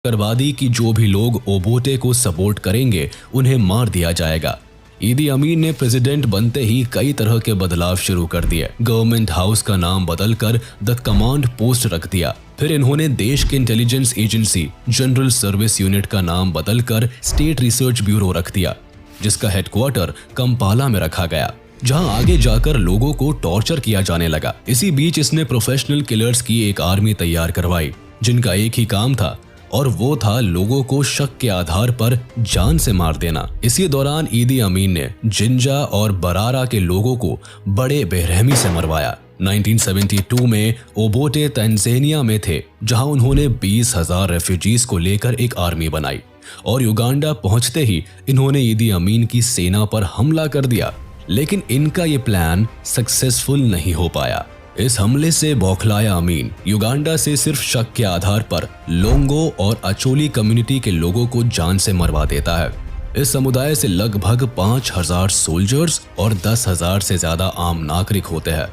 करवा दी कि जो भी लोग ओबोटे को सपोर्ट करेंगे उन्हें मार दिया जाएगा। ईदी अमीन ने प्रेसिडेंट बनते ही कई तरह के बदलाव शुरू कर दिए। गवर्नमेंट हाउस का नाम बदलकर द कमांड पोस्ट रख दिया। फिर इन्होंने देश के intelligence agency general service unit का नाम बदलकर स्टेट रिसर्च ब्यूरो रख दिया, जिसका हेडक्वार्टर कंपाला में रखा गया, जहां आगे जाकर लोगों को टॉर्चर किया जाने लगा। इसी बीच इसने प्रोफेशनल किलर्स की एक आर्मी तैयार करवाई, जिनका एक ही काम था और वो था लोगों को शक के आधार पर जान से मार देना। इसी दौरान ईदी अमीन ने जिंजा और बरारा के लोगों को बड़े बेरहमी से मरवाया। 1972 में ओबोटे तंजानिया में थे, जहां उन्होंने 20,000 रेफ्यूजीज को लेकर एक आर्मी बनाई और युगांडा पहुंचते ही इन्होंने ईदी अमीन की सेना पर हमला कर दिया। लेकिन इनका ये प्लान सक्सेसफुल नहीं हो पाया। इस हमले से बौखलाया अमीन युगांडा से सिर्फ शक के आधार पर लोंगो और अचोली कम्युनिटी के लोगों को जान से मरवा देता है। इस समुदाय से लगभग 5,000 सोल्जर्स और 10,000 से ज्यादा आम नागरिक होते हैं,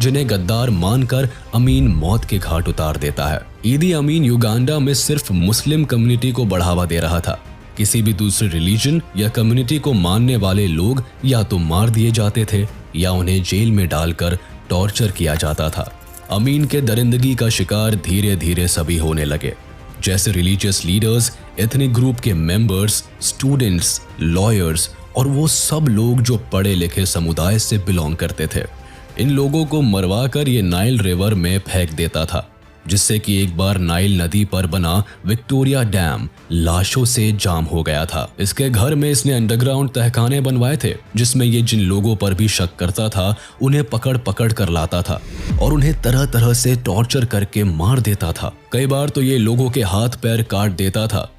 जिन्हें गद्दार मानकर अमीन मौत के घाट उतार देता है। ईदी अमीन युगांडा में सिर्फ मुस्लिम कम्युनिटी को बढ़ावा दे रहा था। किसी भी दूसरे रिलीजन या कम्युनिटी को मानने वाले लोग या तो मार दिए जाते थे या उन्हें जेल में डालकर टॉर्चर किया जाता था। अमीन के दरिंदगी का शिकार धीरे धीरे सभी होने लगे, जैसे रिलीजियस लीडर्स, एथनिक ग्रुप के मेंबर्स, स्टूडेंट्स, लॉयर्स और वो सब लोग जो पढ़े लिखे समुदाय से बिलोंग करते थे। इन लोगों को मरवाकर ये नाइल रिवर में फेंक देता था, जिससे कि एक बार नाइल नदी पर बना विक्टोरिया डैम लाशों से जाम हो गया था। इसके घर में इसने अंडरग्राउंड तहखाने बनवाए थे, जिसमें ये जिन लोगों पर भी शक करता था उन्हें पकड़ पकड़ कर लाता था और उन्हें तरह तरह से टॉर्चर करके मार देता था। कई बार तो ये लोगों के हाथ पैर काट देता था,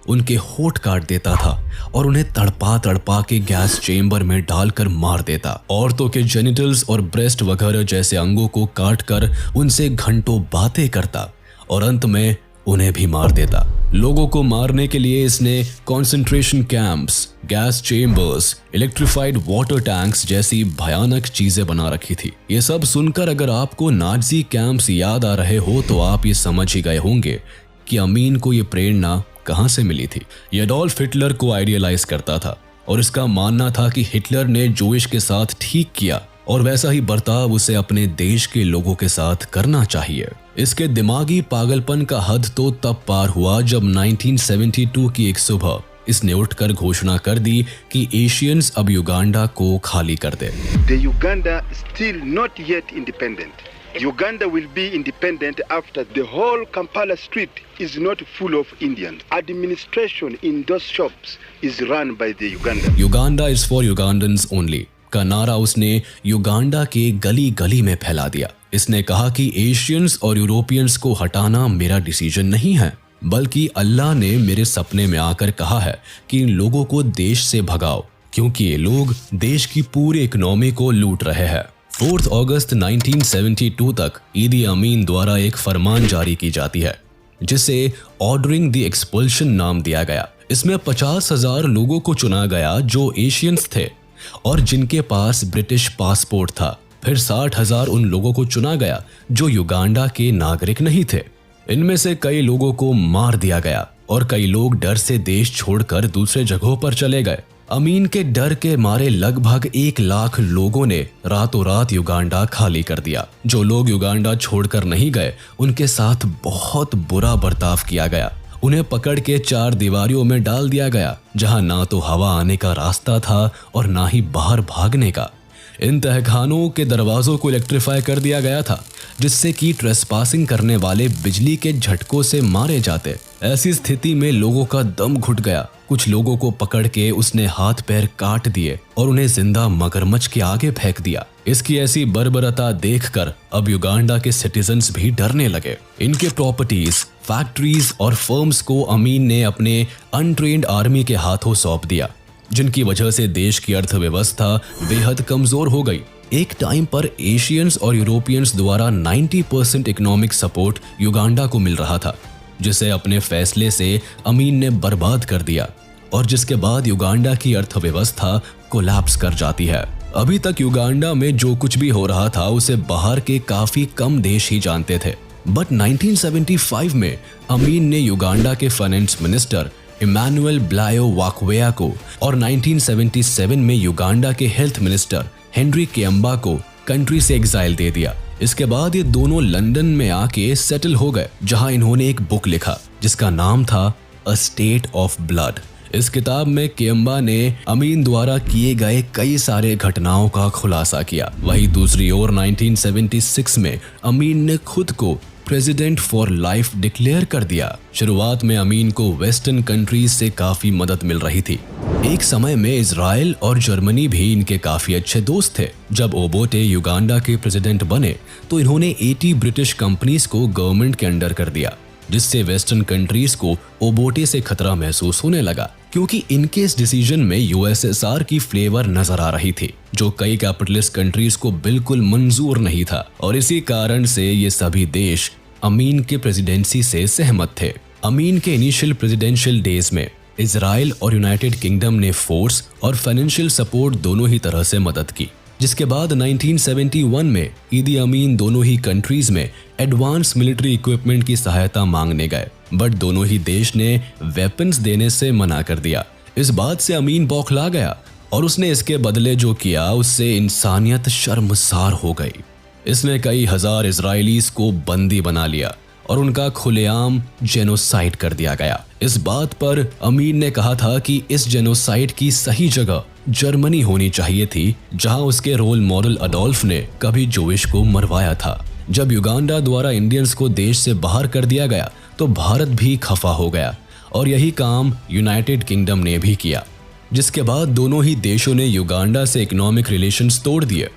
उनके होठ काट देता था और उन्हें तड़पा तड़पा के गैस चेम्बर में डालकर मार देता। औरतों के जेनिटल्स और ब्रेस्ट वगैरह जैसे अंगों को काट कर उनसे घंटों बातें करता और अंत में उन्हें भी मार देता। लोगों को मारने के लिए इसने concentration camps, gas chambers, electrified water tanks जैसी भयानक चीजें बना रखी थी। ये सब सुनकर अगर आपको नाजी कैंप्स याद आ रहे हो तो आप ये समझ ही गए होंगे कि अमीन को ये प्रेरणा कहां से मिली थी। ये एडोल्फ हिटलर को आइडियलाइज करता था और इसका मानना था कि हिटलर ने जोश के साथ ठीक किया और वैसा ही बर्ताव उसे अपने देश के लोगों के साथ करना चाहिए। इसके दिमागी पागलपन का हद तो तब पार हुआ जब 1972 की एक सुबह इसने उठकर घोषणा कर दी कि एशियंस अब युगांडा को खाली कर दे। The Uganda still not yet independent. Uganda will be independent after the whole Kampala street is not full of Indians. Administration in those shops is run by the Uganda. Uganda is for Ugandans only का नारा उसने Uganda के गली गली में फैला दिया। इसने कहा कि एशियंस और यूरोपियंस को हटाना मेरा डिसीजन नहीं है, बल्कि अल्लाह ने मेरे सपने में आकर कहा है कि इन लोगों को देश से भगाओ, क्योंकि ये लोग देश की पूरी इकोनॉमी को लूट रहे हैं। 4 अगस्त 1972 तक ईदी अमीन द्वारा एक फरमान जारी की जाती है, जिसे ऑर्डरिंग द एक्सपल्शन नाम दिया गया। इसमें 50,000 लोगों को चुना गया जो एशियंस थे और जिनके पास ब्रिटिश पासपोर्ट था। फिर 60,000 उन लोगों को चुना गया जो युगांडा के नागरिक नहीं थे। इनमें से कई लोगों को मार दिया गया और कई लोग डर से देश छोड़कर दूसरे जगहों पर चले गए। अमीन के डर के मारे लगभग 1 लाख लोगों ने रातों रात युगांडा खाली कर दिया। जो लोग युगांडा छोड़कर नहीं गए उनके साथ बहुत बुरा बर्ताव किया गया। उन्हें पकड़ के 4 दीवारियों में डाल दिया गया, जहां ना तो हवा आने का रास्ता था और ना ही बाहर भागने का। इन तहखानों के दरवाजों को इलेक्ट्रीफाई कर दिया गया था, जिससे कि ट्रेसपासिंग करने वाले बिजली के झटकों से मारे जाते। ऐसी स्थिति में लोगों का दम घुट गया। कुछ लोगों को पकड़ के उसने हाथ पैर काट दिए और उन्हें जिंदा मगरमच्छ के आगे फेंक दिया। इसकी ऐसी बर्बरता देखकर अब युगांडा के सिटीजन्स भी डरने लगे। इनके प्रॉपर्टीज, फैक्ट्रीज और फर्म्स को अमीन ने अपने अनट्रेन्ड आर्मी के हाथों सौंप दिया, जिनकी वजह से देश की अर्थव्यवस्था बेहद कमजोर हो गई। एक टाइम पर एशियंस और यूरोपियंस द्वारा 90% इकोनॉमिक सपोर्ट युगांडा को मिल रहा था, जिसे अपने फैसले से अमीन ने बर्बाद कर दिया और जिसके बाद युगांडा की अर्थव्यवस्था कोलैप्स कर जाती है। अभी तक युगांडा में जो कुछ भी हो रहा था उसे बाहर के काफी कम देश ही जानते थे। बट 1975 में अमीन ने युगांडा के फाइनेंस मिनिस्टर इमैनुअल ब्लायो वाकवेया को और 1977 में युगांडा के हेल्थ मिनिस्टर हेनरी केम्बा को कंट्री से एग्जाइल दे दिया। इसके बाद ये दोनों लंदन में आके सेटल हो गए, जहां इन्होंने एक बुक लिखा जिसका नाम था अ स्टेट ऑफ ब्लड। इस किताब में केम्बा ने अमीन द्वारा किए गए कई सारे घटनाओं का खुलासा किया। वहीं दूसरी ओर 1976 में अमीन ने खुद को प्रेसिडेंट फॉर लाइफ डिक्लेयर कर दिया। शुरुआत में अमीन को वेस्टर्न कंट्रीज से काफी मदद मिल रही थी। एक समय में इजराइल और जर्मनी भी इनके काफी अच्छे दोस्त थे। जब ओबोटे युगांडा के प्रेसिडेंट बने तो इन्होंने 80 ब्रिटिश कंपनीज को गवर्नमेंट के अंडर कर दिया, जिससे वेस्टर्न कंट्रीज को ओबोटे से खतरा महसूस होने लगा, क्योंकि इनके इस डिसीजन में यूएसएसआर की फ्लेवर नजर आ रही थी, जो कई कैपिटलिस्ट कंट्रीज को बिल्कुल मंजूर नहीं था। और इसी कारण से ये सभी देश अमीन के प्रेसिडेंसी से सहमत थे। अमीन के इनिशियल प्रेसिडेंशियल डेज में इजराइल और यूनाइटेड किंगडम ने फोर्स और फाइनेंशियल सपोर्ट दोनों ही तरह से मदद की, जिसके बाद 1971 में ईदी अमीन दोनों ही कंट्रीज में एडवांस मिलिट्री इक्विपमेंट की सहायता मांगने गए, बट दोनों ही देश ने वेपन्स देने से मना कर दिया। इस बात से अमीन बौखला गया और उसने इसके बदले जो किया उससे इंसानियत शर्मसार हो गई। इसने कई हजार इजरायलीज को बंदी बना लिया और उनका खुलेआम जेनोसाइड कर दिया गया। इस बात पर अमीन ने कहा था कि इस जेनोसाइड की सही जगह जर्मनी होनी चाहिए थी, जहां उसके रोल मॉडल अडोल्फ ने कभी जोइश को मरवाया था। जब युगांडा द्वारा इंडियंस को देश से बाहर कर दिया गया तो भारत भी खफा हो गया और यही काम यूनाइटेड किंगडम ने भी किया, जिसके बाद दोनों ही देशों ने युगांडा से इकोनॉमिक रिलेशंस तोड़ दिए।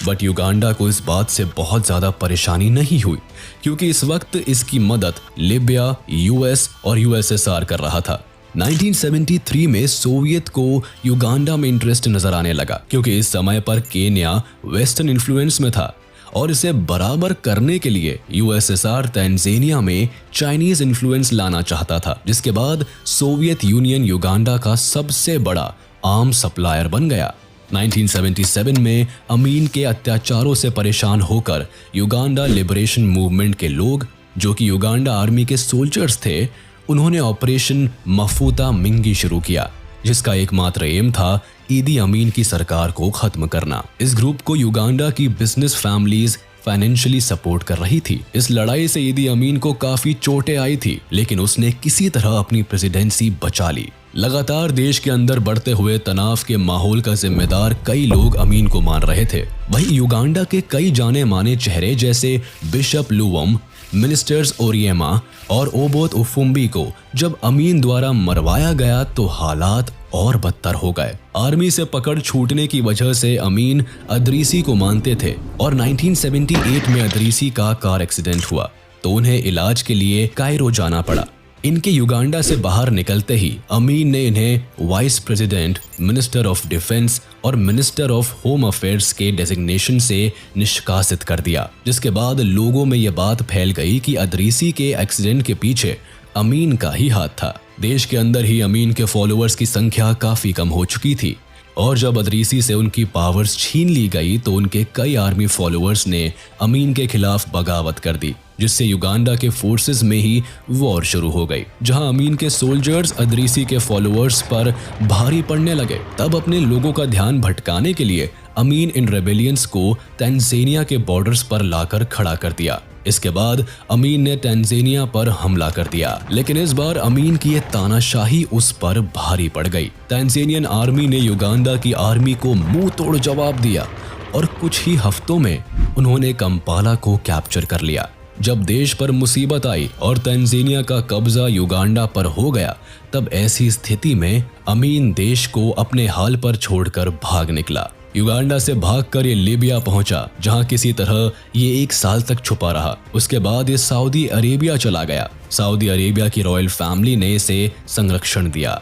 बट युगांडा को इस बात से बहुत ज्यादा परेशानी नहीं हुई, क्योंकि इस वक्त इसकी मदद लिबिया, यूएस और यूएसएसआर कर रहा था। 1973 में सोवियत को युगांडा में इंटरेस्ट नजर आने लगा, क्योंकि इस समय पर केन्या वेस्टर्न इन्फ्लुएंस में था और इसे बराबर करने के लिए यूएसएसआर तंजानिया में चाइनीज इन्फ्लुएंस लाना चाहता था, जिसके बाद सोवियत यूनियन युगांडा का सबसे बड़ा आर्म सप्लायर बन गया। 1977 में अमीन के अत्याचारों से परेशान होकर युगांडा लिबरेशन मूवमेंट के लोग, जो कि युगांडा आर्मी के सोल्जर्स थे, उन्होंने ऑपरेशन मफूता मिंगी शुरू किया, जिसका एकमात्र एम था ईदी अमीन की सरकार को खत्म करना। इस ग्रुप को युगांडा की बिजनेस फैमिलीज फाइनेंशियली सपोर्ट कर रही थी। इस लड़ाई से ईदी अमीन को काफी चोटें आई थी, लेकिन उसने किसी तरह अपनी प्रेसिडेंसी बचा ली। लगातार देश के अंदर बढ़ते हुए तनाव के माहौल का जिम्मेदार कई लोग अमीन को मान रहे थे। वहीं युगांडा के कई जाने माने चेहरे जैसे बिशप लुवम, मिनिस्टर्स ओरिएमा और ओबोत उफुम्बी को जब अमीन द्वारा मरवाया गया तो हालात और बदतर हो गए। आर्मी से पकड़ छूटने की वजह से अमीन अदरीसी को मानते थे और 1978 में अदरीसी का कार एक्सीडेंट हुआ तो उन्हें इलाज के लिए कायरो जाना पड़ा। इनके युगांडा से बाहर निकलते ही अमीन ने इन्हें vice president, minister of defence और मिनिस्टर ऑफ होम अफेयर्स के डेजिग्नेशन से निष्कासित कर दिया, जिसके बाद लोगों में यह बात फैल गई कि अदरीसी के एक्सीडेंट के पीछे अमीन का ही हाथ था। देश के अंदर ही अमीन के फॉलोअर्स की संख्या काफी कम हो चुकी थी और जब अदरीसी से उनकी पावर्स छीन ली गई तो उनके कई आर्मी फॉलोअर्स ने अमीन के खिलाफ बगावत कर दी, जिससे युगांडा के फोर्सेस में ही वॉर शुरू हो गई, जहां अमीन के सोल्जर्स अदरीसी के फॉलोअर्स पर भारी पड़ने लगे। तब अपने लोगों का ध्यान भटकाने के लिए अमीन इन रेबेलियंस को तंजानिया के बॉर्डर्स पर लाकर खड़ा कर दिया। इसके बाद अमीन ने तंजानिया पर हमला कर दिया, लेकिन इस बार अमीन की ये तानाशाही उस पर भारी पड़ गई। तंजानियन आर्मी ने युगांडा की आर्मी को मुंह तोड़ जवाब दिया और कुछ ही हफ्तों में उन्होंने कंपाला को कैप्चर कर लिया। जब देश पर मुसीबत आई और तंजानिया का कब्जा युगांडा पर हो गया, तब ऐसी स्थिति में अमीन देश को अपने हाल पर छोड़कर भाग निकला। युगांडा से भागकर ये लीबिया पहुंचा, जहां किसी तरह ये 1 साल तक छुपा रहा। उसके बाद ये सऊदी अरेबिया चला गया। सऊदी अरेबिया की रॉयल फैमिली ने इसे संरक्षण दिया,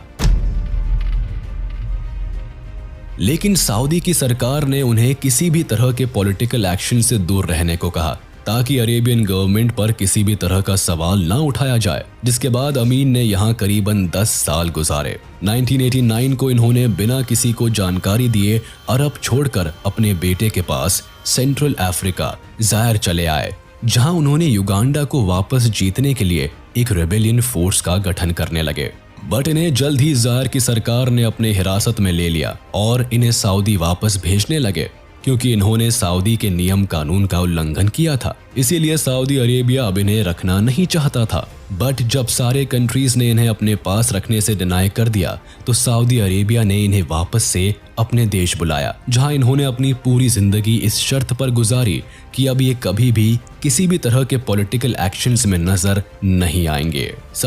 लेकिन सऊदी की सरकार ने उन्हें किसी भी तरह के पॉलिटिकल एक्शन से दूर रहने को कहा, ताकि अरेबियन गवर्नमेंट पर किसी भी तरह का सवाल ना उठाया जाए। जिसके बाद अमीन ने यहाँ करीबन 10 साल गुजारे। 1989 को इन्होंने बिना किसी को जानकारी दिए अरब छोड़कर अपने बेटे के पास सेंट्रल अफ्रीका जायर चले आए, जहां उन्होंने युगांडा को वापस जीतने के लिए एक रेबेलियन फोर्स का गठन करने लगे। बट इन्हें जल्द ही ज़ायर की सरकार ने अपने हिरासत में ले लिया और इन्हें सऊदी वापस भेजने लगे, क्योंकि इन्होंने सऊदी के नियम कानून का उल्लंघन किया था। इसीलिए सऊदी अरेबिया अब इन्हें रखना नहीं चाहता था। बट जब सारे कंट्रीज ने इन्हें अपने पास रखने से डिनाई कर दिया, तो सऊदी अरेबिया ने इन्हें वापस से अपने देश बुलाया, जहां इन्होंने अपनी पूरी जिंदगी इस शर्त पर गुजारी कि अब ये कभी भी किसी भी तरह के पॉलिटिकल एक्शंस में नजर नहीं आएंगे।